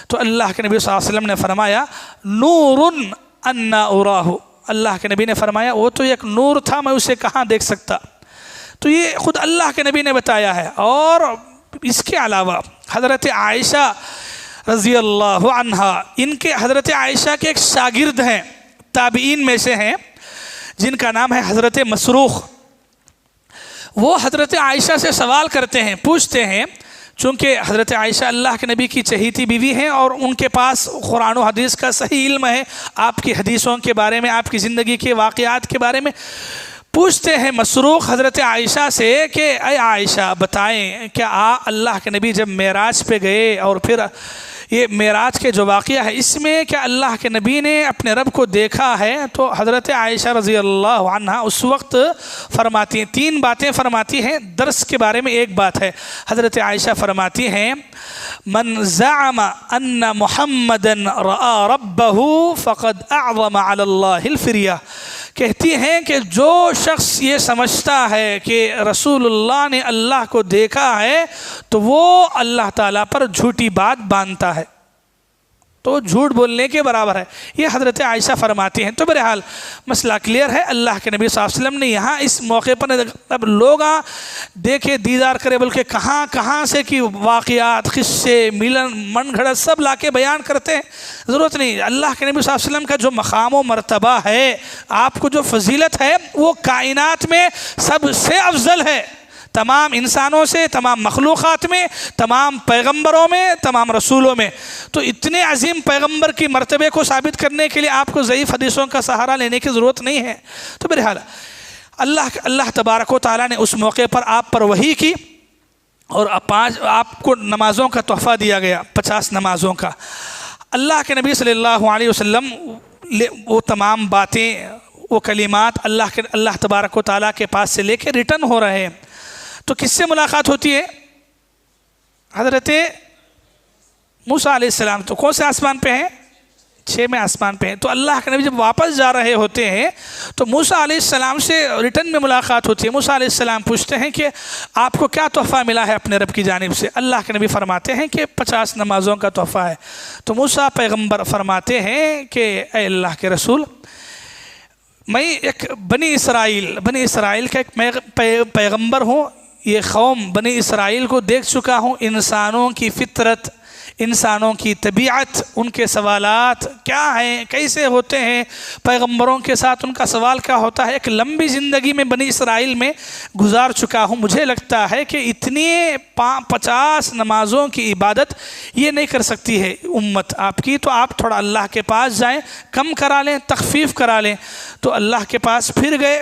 تو اللہ کے نبی صلی اللہ علیہ وسلم نے فرمایا نور انا اراہ، اللہ کے نبی نے فرمایا وہ تو ایک نور تھا، میں اسے کہاں دیکھ سکتا۔ تو یہ خود اللہ کے نبی نے بتایا ہے۔ اور اس کے علاوہ حضرت عائشہ رضی اللہ عنہا، ان کے حضرت عائشہ کے ایک شاگرد ہیں تابعین میں سے ہیں جن کا نام ہے حضرت مسروق. وہ حضرت عائشہ سے سوال کرتے ہیں، پوچھتے ہیں، چونکہ حضرت عائشہ اللہ کے نبی کی چہیتی بیوی ہیں اور ان کے پاس قرآن و حدیث کا صحیح علم ہے، آپ کی حدیثوں کے بارے میں، آپ کی زندگی کے واقعات کے بارے میں. پوچھتے ہیں مسروق حضرت عائشہ سے کہ اے عائشہ بتائیں کہ اللہ کے نبی جب معراج پہ گئے اور پھر یہ معراج کے جو واقعہ ہے اس میں کیا اللہ کے نبی نے اپنے رب کو دیکھا ہے؟ تو حضرت عائشہ رضی اللہ عنہا اس وقت فرماتی ہیں، 3 باتیں فرماتی ہیں. درس کے بارے میں ایک بات ہے. حضرت عائشہ فرماتی ہیں من زعم ان محمدا رأى ربه فقد اعظم علی اللہ الفریہ. کہتی ہیں کہ جو شخص یہ سمجھتا ہے کہ رسول اللہ نے اللہ کو دیکھا ہے تو وہ اللہ تعالیٰ پر جھوٹی بات باندھتا ہے، تو جھوٹ بولنے کے برابر ہے. یہ حضرت عائشہ فرماتی ہیں. تو بہرحال مسئلہ کلیئر ہے. اللہ کے نبی صلی اللہ علیہ وسلم نے یہاں اس موقع پر اب لوگ دیکھے دیدار کرے، بلکہ کہاں کہاں سے کی واقعات، قصے، ملن من گھڑت سب لا کے بیان کرتے ہیں. ضرورت نہیں. اللہ کے نبی صلی اللہ علیہ وسلم کا جو مقام و مرتبہ ہے، آپ کو جو فضیلت ہے، وہ کائنات میں سب سے افضل ہے. تمام انسانوں سے، تمام مخلوقات میں، تمام پیغمبروں میں، تمام رسولوں میں. تو اتنے عظیم پیغمبر کی مرتبے کو ثابت کرنے کے لیے آپ کو ضعیف حدیثوں کا سہارا لینے کی ضرورت نہیں ہے. تو بہرحال اللہ تبارک و تعالیٰ نے اس موقع پر آپ پر وحی کی اور آپ کو نمازوں کا تحفہ دیا گیا، 50 نمازوں کا. اللہ کے نبی صلی اللہ علیہ وسلم وہ تمام باتیں، وہ کلمات اللہ تبارک و تعالیٰ کے پاس سے لے کے ریٹرن ہو رہے ہیں. تو کس سے ملاقات ہوتی ہے؟ حضرت موسیٰ علیہ السلام. تو کون سے آسمان پہ ہیں؟ 6 آسمان پہ ہیں. تو اللہ کے نبی جب واپس جا رہے ہوتے ہیں تو موسیٰ علیہ السلام سے ریٹرن میں ملاقات ہوتی ہے. موسیٰ علیہ السلام پوچھتے ہیں کہ آپ کو کیا تحفہ ملا ہے اپنے رب کی جانب سے؟ اللہ کے نبی فرماتے ہیں کہ 50 نمازوں کا تحفہ ہے. تو موسیٰ پیغمبر فرماتے ہیں کہ اے اللہ کے رسول، میں ایک بنی اسرائیل کا ایک پیغمبر ہوں. یہ قوم بنی اسرائیل کو دیکھ چکا ہوں، انسانوں کی فطرت، انسانوں کی طبیعت، ان کے سوالات کیا ہیں، کیسے ہوتے ہیں، پیغمبروں کے ساتھ ان کا سوال کیا ہوتا ہے. ایک لمبی زندگی میں بنی اسرائیل میں گزار چکا ہوں. مجھے لگتا ہے کہ اتنی 50 نمازوں کی عبادت یہ نہیں کر سکتی ہے امت آپ کی. تو آپ تھوڑا اللہ کے پاس جائیں، کم کرا لیں، تخفیف کرا لیں. تو اللہ کے پاس پھر گئے،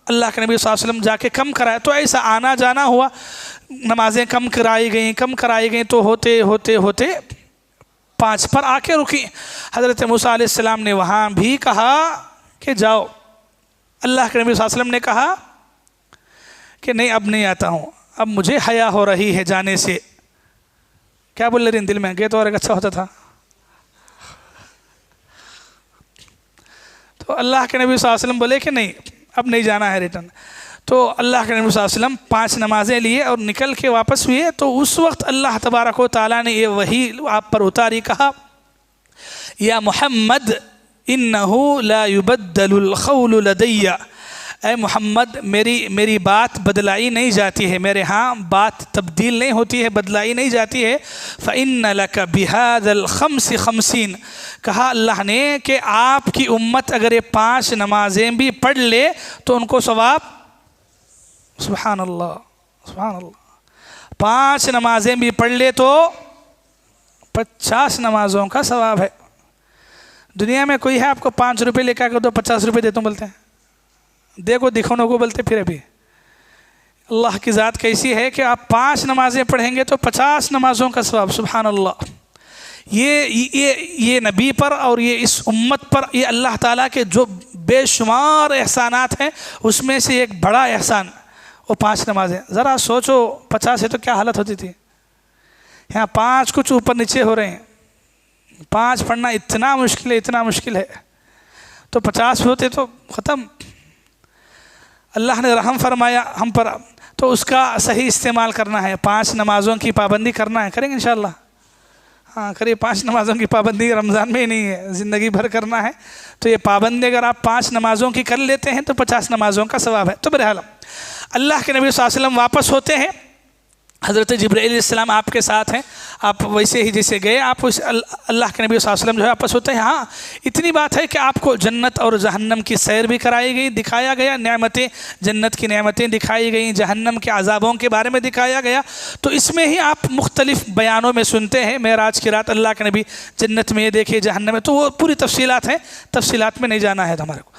اللہ کے نبی صلی اللہ علیہ وسلم جا کے کم کرائے. تو ایسا آنا جانا ہوا، نمازیں کم کرائی گئیں تو ہوتے 5 پر آ کے رکی. حضرت موسیٰ علیہ السلام نے وہاں بھی کہا کہ جاؤ. اللہ کے نبی صلی اللہ علیہ وسلم نے کہا کہ نہیں، اب نہیں آتا ہوں، اب مجھے حیا ہو رہی ہے جانے سے. کیا بول رہے ہیں دل میں؟ گئے تو اور ایک اچھا ہوتا تھا. تو اللہ کے نبی صلی اللہ علیہ وسلم بولے کہ نہیں، اب نہیں جانا ہے ریٹرن. تو اللہ کے نبی صلی اللہ علیہ وسلم 5 نمازیں لیے اور نکل کے واپس ہوئے. تو اس وقت اللہ تبارک و تعالیٰ نے یہ وحی آپ پر اتاری، کہا یا محمد انہو لا یبدل القول لدی. اے محمد، میری بات بدلائی نہیں جاتی ہے، میرے ہاں بات تبدیل نہیں ہوتی ہے، بدلائی نہیں جاتی ہے. فَإِنَّ لَكَ بِهَذَا الْخَمْسِ 50. کہا اللہ نے کہ آپ کی امت اگر یہ 5 نمازیں بھی پڑھ لے تو ان کو ثواب، سبحان اللہ 5 نمازیں بھی پڑھ لے تو 50 نمازوں کا ثواب ہے. دنیا میں کوئی ہے آپ کو 5 روپے لے کے آ کر دو 50 روپے دیتا ہوں بولتے ہیں؟ دیکھو دکھاؤ کو بولتے پھر. ابھی اللہ کی ذات کیسی ہے کہ آپ 5 نمازیں پڑھیں گے تو 50 نمازوں کا ثواب. سبحان اللہ. یہ نبی پر اور یہ اس امت پر یہ اللہ تعالیٰ کے جو بے شمار احسانات ہیں اس میں سے ایک بڑا احسان وہ 5 نمازیں. ذرا سوچو 50 ہے تو کیا حالت ہوتی تھی. یہاں 5 کچھ اوپر نیچے ہو رہے ہیں. 5 پڑھنا اتنا مشکل ہے. تو 50 ہوتے تو ختم. اللہ نے رحم فرمایا ہم پر، تو اس کا صحیح استعمال کرنا ہے. 5 نمازوں کی پابندی کرنا ہے. کریں گے انشاءاللہ. ہاں کریے. 5 نمازوں کی پابندی رمضان میں ہی نہیں ہے، زندگی بھر کرنا ہے. تو یہ پابندی اگر آپ 5 نمازوں کی کر لیتے ہیں تو 50 نمازوں کا ثواب ہے. تو بہرحال اللہ کے نبی صلی اللہ علیہ وسلم واپس ہوتے ہیں حضرت جبرائیل علیہ السلام آپ کے ساتھ ہیں، آپ ویسے ہی جیسے گئے آپ اس اللہ کے نبی صلی اللہ علیہ وسلم جو ہے آپس ہوتے ہیں۔ ہاں اتنی بات ہے کہ آپ کو جنت اور جہنم کی سیر بھی کرائی گئی، دکھایا گیا، نعمتیں جنت کی نعمتیں دکھائی گئیں، جہنم کے عذابوں کے بارے میں دکھایا گیا۔ تو اس میں ہی آپ مختلف بیانوں میں سنتے ہیں معراج کی رات اللہ کے نبی جنت میں یہ دیکھے، جہنم میں، تو وہ پوری تفصیلات ہیں، تفصیلات میں نہیں جانا ہے ہمارے کو۔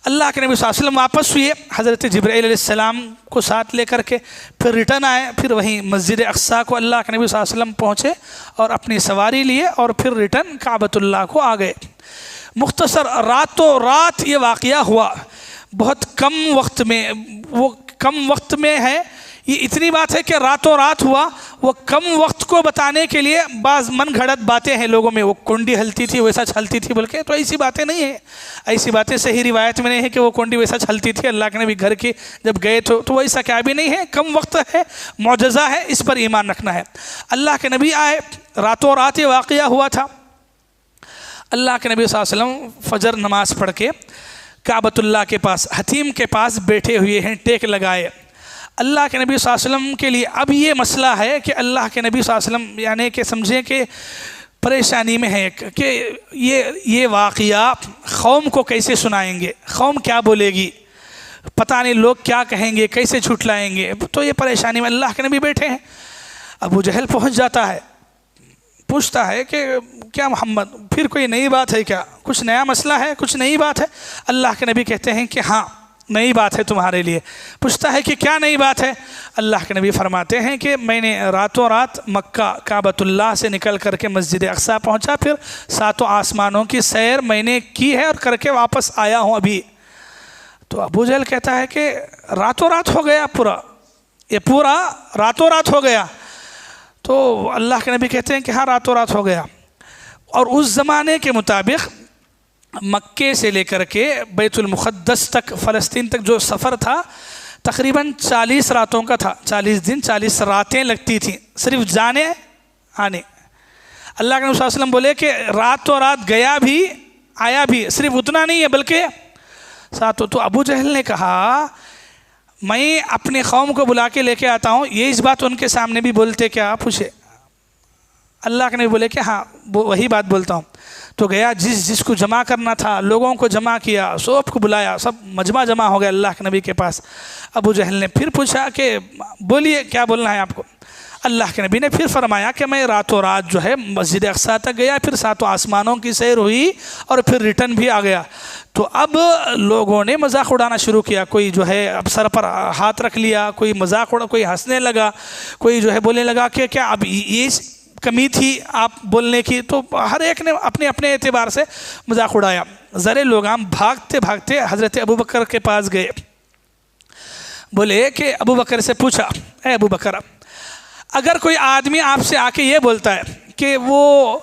اللہ کے نبی صلی اللہ علیہ وسلم واپس ہوئے حضرت جبرائیل علیہ السلام کو ساتھ لے کر کے، پھر ریٹرن آئے، پھر وہیں مسجد اقصیٰ کو اللہ کے نبی صلی اللہ علیہ وسلم پہنچے اور اپنی سواری لیے اور پھر ریٹرن کعبۃ اللہ کو آ گئے۔ مختصر راتوں رات یہ واقعہ ہوا، بہت کم وقت میں، وہ کم وقت میں ہے، یہ اتنی بات ہے کہ راتوں رات ہوا۔ وہ کم وقت کو بتانے کے لیے بعض من گھڑت باتیں ہیں لوگوں میں، وہ کنڈی ہلتی تھی ویسا چھلتی تھی بول کے، تو ایسی باتیں نہیں ہیں، ایسی باتیں صحیح روایت میں نہیں ہے کہ وہ کنڈی ویسا چھلتی تھی۔ اللہ کے نبی گھر کے جب گئے تو ویسا کیا بھی نہیں ہے، کم وقت ہے، معجزہ ہے، اس پر ایمان رکھنا ہے۔ اللہ کے نبی آئے، راتوں رات یہ واقعہ ہوا تھا۔ اللہ کے نبی صلی اللہ علیہ وسلم فجر نماز پڑھ کے کعبۃ اللہ کے پاس حتیم کے پاس بیٹھے ہوئے ہیں، ٹیک لگائے۔ اللہ کے نبی صلی اللہ علیہ وسلم کے لیے اب یہ مسئلہ ہے کہ اللہ کے نبی صلی اللہ علیہ وسلم یعنی کہ سمجھیں کہ پریشانی میں ہے کہ یہ واقعہ قوم کو کیسے سنائیں گے، قوم کیا بولے گی، پتہ نہیں لوگ کیا کہیں گے، کیسے جھٹلائیں گے، تو یہ پریشانی میں اللہ کے نبی بیٹھے ہیں۔ ابو جہل پہنچ جاتا ہے، پوچھتا ہے کہ کیا محمد پھر کوئی نئی بات ہے کیا، کچھ نیا مسئلہ ہے، کچھ نئی بات ہے؟ اللہ کے نبی کہتے ہیں کہ ہاں نئی بات ہے تمہارے لیے۔ پوچھتا ہے کہ کیا نئی بات ہے؟ اللہ کے نبی فرماتے ہیں کہ میں نے راتوں رات مکہ کعبۃ اللہ سے نکل کر کے مسجد اقصیٰ پہنچا، پھر ساتوں آسمانوں کی سیر میں نے کی ہے اور کر کے واپس آیا ہوں ابھی۔ تو ابو جہل کہتا ہے کہ راتوں رات ہو گیا، یہ پورا راتوں رات ہو گیا؟ تو اللہ کے نبی کہتے ہیں کہ ہاں راتوں رات ہو گیا۔ اور اس زمانے کے مطابق مکے سے لے کر کے بیت المقدس تک، فلسطین تک جو سفر تھا تقریباً 40 راتوں کا تھا، 40 دن 40 راتیں لگتی تھیں صرف جانے آنے۔ اللہ کے نبی صلی اللہ علیہ وسلم بولے کہ راتوں رات گیا بھی آیا بھی، صرف اتنا نہیں ہے بلکہ ساتوں۔ تو ابو جہل نے کہا میں اپنے قوم کو بلا کے لے کے آتا ہوں، یہ اس بات ان کے سامنے بھی بولتے کیا؟ پوچھے۔ اللہ کے نبی بولے کہ ہاں وہی بات بولتا ہوں۔ تو گیا، جس کو جمع کرنا تھا لوگوں کو جمع کیا، سب کو بلایا، سب مجمع جمع ہو گیا اللہ کے نبی کے پاس۔ ابو جہل نے پھر پوچھا کہ بولیے کیا بولنا ہے آپ کو؟ اللہ کے نبی نے پھر فرمایا کہ میں راتوں رات جو ہے مسجد اقصیٰ تک گیا، پھر ساتوں آسمانوں کی سیر ہوئی اور پھر ریٹرن بھی آ گیا۔ تو اب لوگوں نے مذاق اڑانا شروع کیا، کوئی جو ہے اب سر پر ہاتھ رکھ لیا، کوئی مذاق اڑا، کوئی ہنسنے لگا، کوئی جو ہے بولنے لگا کہ کیا اب یہ کمی تھی آپ بولنے کی؟ تو ہر ایک نے اپنے اپنے اعتبار سے مذاق اڑایا۔ ذرے لوگ بھاگتے بھاگتے حضرت ابو بکر کے پاس گئے، بولے کہ ابو بکر سے پوچھا، اے ابو بکر اگر کوئی آدمی آپ سے آ کے یہ بولتا ہے کہ وہ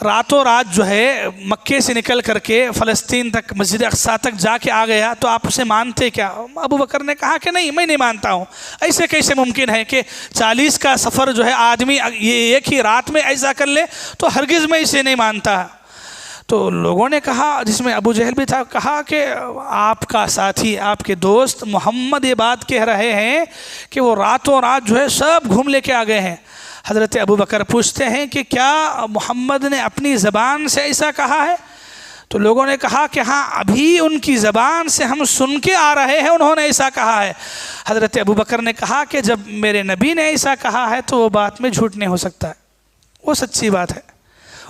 راتوں رات جو ہے مکے سے نکل کر کے فلسطین تک مسجد اقصیٰ تک جا کے آ گیا تو آپ اسے مانتے کیا؟ ابو بکر نے کہا کہ نہیں، میں نہیں مانتا ہوں، ایسے کیسے ممکن ہے کہ 40 کا سفر جو ہے آدمی یہ ایک ہی رات میں ایسا کر لے؟ تو ہرگز میں اسے نہیں مانتا۔ تو لوگوں نے کہا، جس میں ابو جہل بھی تھا، کہا کہ آپ کا ساتھی، آپ کے دوست محمد یہ بات کہہ رہے ہیں کہ وہ راتوں رات جو ہے سب گھوم لے کے آ گئے ہیں۔ حضرت ابو بکر پوچھتے ہیں کہ کیا محمد نے اپنی زبان سے ایسا کہا ہے؟ تو لوگوں نے کہا کہ ہاں ابھی ان کی زبان سے ہم سن کے آ رہے ہیں، انہوں نے ایسا کہا ہے۔ حضرت ابو بکر نے کہا کہ جب میرے نبی نے ایسا کہا ہے تو وہ بات میں جھوٹ نہیں ہو سکتا ہے، وہ سچی بات ہے۔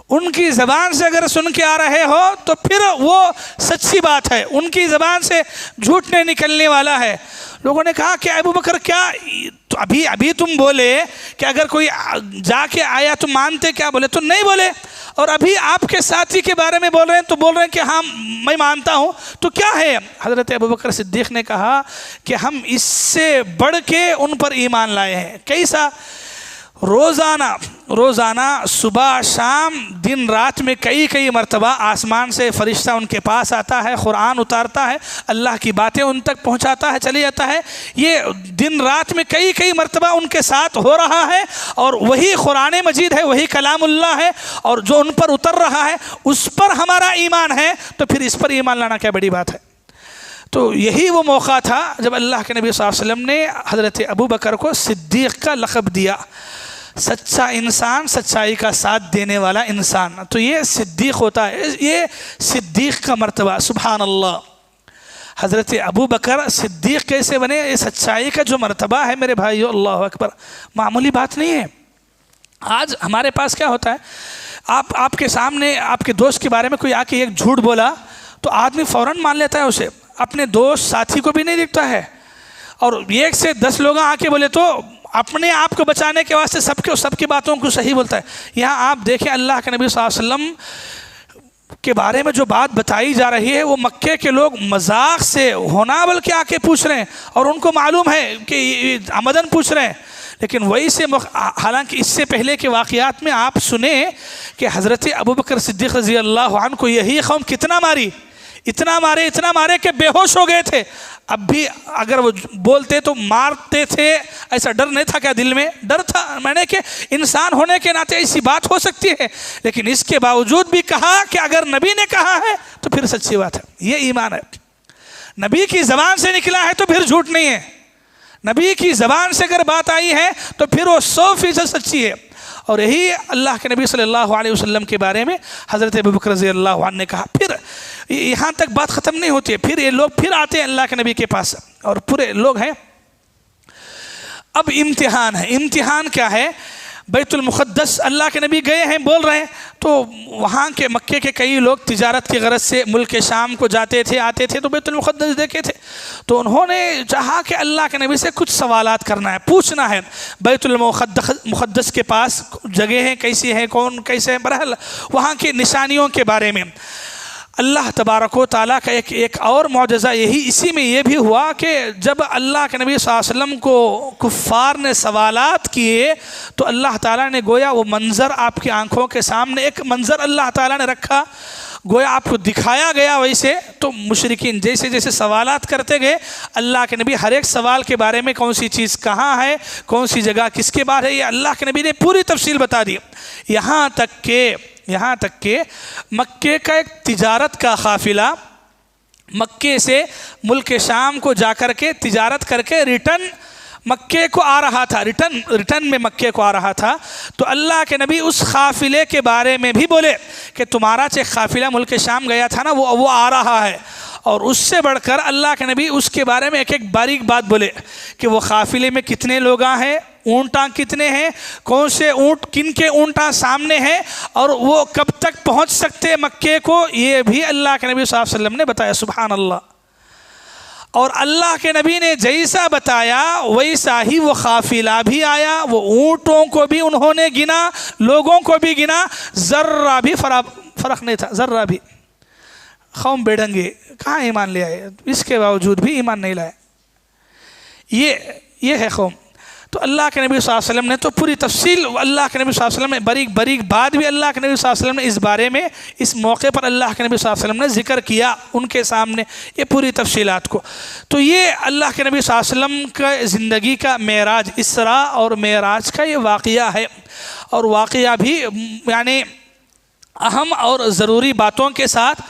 ان کی زبان سے اگر سن کے آ رہے ہو تو پھر وہ سچی بات ہے، ان کی زبان سے جھوٹ نہیں نکلنے والا ہے۔ لوگوں نے کہا کہ ابو بکر کیا تو ابھی تم بولے کہ اگر کوئی جا کے آیا تو مانتے کیا؟ بولے تو نہیں بولے، اور ابھی آپ کے ساتھی کے بارے میں بول رہے ہیں تو بول رہے ہیں کہ ہاں میں مانتا ہوں، تو کیا ہے؟ حضرت ابو بکر صدیق نے کہا کہ ہم اس سے بڑھ کے ان پر ایمان لائے ہیں۔ کیسا؟ روزانہ صبح شام دن رات میں کئی مرتبہ آسمان سے فرشتہ ان کے پاس آتا ہے، قرآن اتارتا ہے، اللہ کی باتیں ان تک پہنچاتا ہے، چلے جاتا ہے۔ یہ دن رات میں کئی مرتبہ ان کے ساتھ ہو رہا ہے، اور وہی قرآن مجید ہے، وہی کلام اللہ ہے، اور جو ان پر اتر رہا ہے اس پر ہمارا ایمان ہے، تو پھر اس پر ایمان لانا کیا بڑی بات ہے؟ تو یہی وہ موقع تھا جب اللہ کے نبی صلی اللہ علیہ وسلم نے حضرت ابو بکر کو صدیق کا لقب دیا، سچا انسان، سچائی کا ساتھ دینے والا انسان، تو یہ صدیق ہوتا ہے، یہ صدیق کا مرتبہ۔ سبحان اللہ، حضرت ابو بکر صدیق کیسے بنے؟ یہ سچائی کا جو مرتبہ ہے میرے بھائیو، اللہ اکبر، معمولی بات نہیں ہے۔ آج ہمارے پاس کیا ہوتا ہے، آپ کے سامنے آپ کے دوست کے بارے میں کوئی آ کے ایک جھوٹ بولا تو آدمی فوراً مان لیتا ہے اسے، اپنے دوست ساتھی کو بھی نہیں دکھتا ہے، اور ایک سے 10 لوگ آ کے بولے تو اپنے آپ کو بچانے کے واسطے سب کی باتوں کو صحیح بولتا ہے۔ یہاں آپ دیکھیں اللہ کے نبی صلی اللہ علیہ وسلم کے بارے میں جو بات بتائی جا رہی ہے وہ مکے کے لوگ مذاق سے ہونا بلکہ آ کے پوچھ رہے ہیں، اور ان کو معلوم ہے کہ عمدن پوچھ رہے ہیں، لیکن وہی سے حالانکہ اس سے پہلے کے واقعات میں آپ سنیں کہ حضرت ابوبکر صدیق رضی اللہ عنہ کو یہی قوم کتنا مارے کہ بے ہوش ہو گئے تھے۔ اب بھی اگر وہ بولتے تو مارتے تھے، ایسا ڈر نہیں تھا کیا دل میں؟ ڈر تھا، میں نے کہ انسان ہونے کے ناطے ایسی بات ہو سکتی ہے، لیکن اس کے باوجود بھی کہا کہ اگر نبی نے کہا ہے تو پھر سچی بات ہے۔ یہ ایمان ہے، نبی کی زبان سے نکلا ہے تو پھر جھوٹ نہیں ہے، نبی کی زبان سے اگر بات آئی ہے تو پھر وہ 100% سچی ہے۔ اور یہی اللہ کے نبی صلی اللہ علیہ وسلم کے بارے میں حضرت ابوبکر رضی اللہ عنہ نے کہا۔ پھر یہاں تک بات ختم نہیں ہوتی ہے، پھر یہ لوگ پھر آتے ہیں اللہ کے نبی کے پاس، اور پورے لوگ ہیں۔ اب امتحان ہے، امتحان کیا ہے؟ بیت المقدس اللہ کے نبی گئے ہیں، بول رہے ہیں، تو وہاں کے مکے کے کئی لوگ تجارت کی غرض سے ملک شام کو جاتے تھے، آتے تھے، تو بیت المقدس دیکھے تھے، تو انہوں نے چاہا کہ اللہ کے نبی سے کچھ سوالات کرنا ہے، پوچھنا ہے بیت المقدس کے پاس جگہ ہیں کیسی ہیں، کون کیسے ہیں، بہرحال وہاں کے نشانیوں کے بارے میں۔ اللہ تبارک و تعالیٰ کا ایک اور معجزہ اسی میں یہ بھی ہوا کہ جب اللہ کے نبی صلی اللہ علیہ وسلم کو کفار نے سوالات کیے تو اللہ تعالیٰ نے گویا وہ منظر آپ کی آنکھوں کے سامنے ایک منظر اللہ تعالیٰ نے رکھا، گویا آپ کو دکھایا گیا ویسے، تو مشرکین جیسے جیسے سوالات کرتے گئے اللہ کے نبی ہر ایک سوال کے بارے میں کون سی چیز کہاں ہے، کون سی جگہ کس کے بعد ہے، یہ اللہ کے نبی نے پوری تفصیل بتا دی، یہاں تک کہ مکے کا ایک تجارت کا قافلہ مکے سے ملک شام کو جا کر کے تجارت کر کے ریٹرن مکے کو آ رہا تھا، ریٹرن میں مکے کو آ رہا تھا، تو اللہ کے نبی اس قافلے کے بارے میں بھی بولے کہ تمہارا ایک قافلہ ملک شام گیا تھا نا، وہ آ رہا ہے، اور اس سے بڑھ کر اللہ کے نبی اس کے بارے میں ایک باریک بات بولے کہ وہ قافلے میں کتنے لوگ ہیں، اونٹاں کتنے ہیں، کون سے اونٹ، کن کے اونٹاں سامنے ہیں، اور وہ کب تک پہنچ سکتے مکے کو، یہ بھی اللہ کے نبی صلی اللہ علیہ وسلم نے بتایا۔ سبحان اللہ، اور اللہ کے نبی نے جیسا بتایا ویسا ہی وہ قافلہ بھی آیا، وہ اونٹوں کو بھی انہوں نے گنا، لوگوں کو بھی گنا، ذرہ بھی فرق نہیں تھا، ذرہ بھی۔ قوم بیڑنگے کہاں ایمان لے آئے، اس کے باوجود بھی ایمان نہیں لائے، یہ ہے قوم۔ تو اللہ کے نبی صلی اللہ علیہ وسلم نے تو پوری تفصیل، اللہ کے نبی صلی اللہ علیہ وسلم نے باریک بات بھی اللہ کے نبی صلی اللہ علیہ وسلم نے اس بارے میں اس موقع پر اللہ کے نبی صلی اللہ علیہ وسلم نے ذکر کیا ان کے سامنے یہ پوری تفصیلات کو۔ تو یہ اللہ کے نبی صلی اللہ علیہ وسلم کا زندگی کا معراج، اسراء اور معراج کا یہ واقعہ ہے، اور واقعہ بھی یعنی اہم اور ضروری باتوں کے ساتھ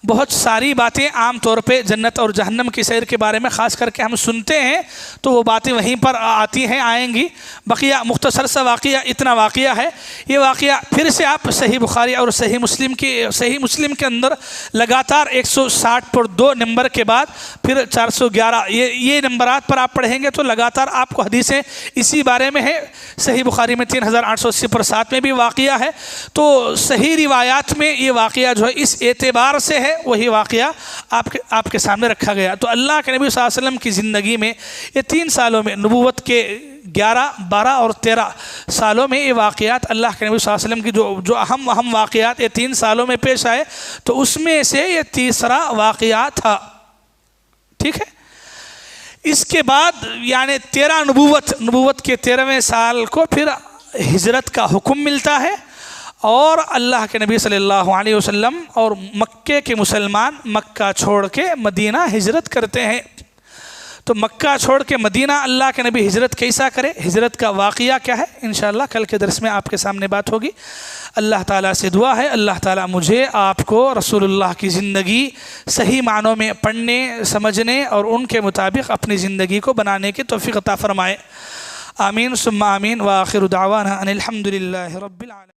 بہت ساری باتیں عام طور پہ جنت اور جہنم کی سیر کے بارے میں خاص کر کے ہم سنتے ہیں تو وہ باتیں وہیں پر آتی ہیں، آئیں گی۔ بقیہ مختصر سا واقعہ اتنا واقعہ ہے، یہ واقعہ پھر سے آپ صحیح بخاری اور صحیح مسلم کے اندر لگاتار 160 نمبر کے بعد پھر 411 یہ نمبرات پر آپ پڑھیں گے تو لگاتار آپ کو حدیثیں اسی بارے میں ہے۔ صحیح بخاری میں 3880 میں بھی واقعہ ہے، تو صحیح روایات میں یہ واقعہ جو ہے اس اعتبار سے ہے وہی واقعہ آپ کے سامنے رکھا گیا۔ تو اللہ کے نبی صلی اللہ علیہ وسلم کی زندگی میں یہ 3 سالوں میں، نبوت کے 11، 12 اور 13 سالوں میں یہ واقعات اللہ کے نبی صلی اللہ علیہ وسلم کی جو اہم واقعات یہ 3 سالوں میں پیش آئے، تو اس میں سے یہ تیسرا واقعہ تھا، ٹھیک ہے۔ اس کے بعد یعنی 13 نبوت کے 13ویں سال کو پھر ہجرت کا حکم ملتا ہے، اور اللہ کے نبی صلی اللہ علیہ وسلم اور مکے کے مسلمان مکہ چھوڑ کے مدینہ ہجرت کرتے ہیں۔ تو مکہ چھوڑ کے مدینہ اللہ کے نبی ہجرت کیسا کرے، ہجرت کا واقعہ کیا ہے، انشاءاللہ کل کے درس میں آپ کے سامنے بات ہوگی۔ اللہ تعالیٰ سے دعا ہے اللہ تعالیٰ مجھے آپ کو رسول اللہ کی زندگی صحیح معنوں میں پڑھنے، سمجھنے اور ان کے مطابق اپنی زندگی کو بنانے کی توفیق عطا فرمائے۔ آمین ثم آمین، وآخر دعوانا ان الحمد للہ رب العالمین۔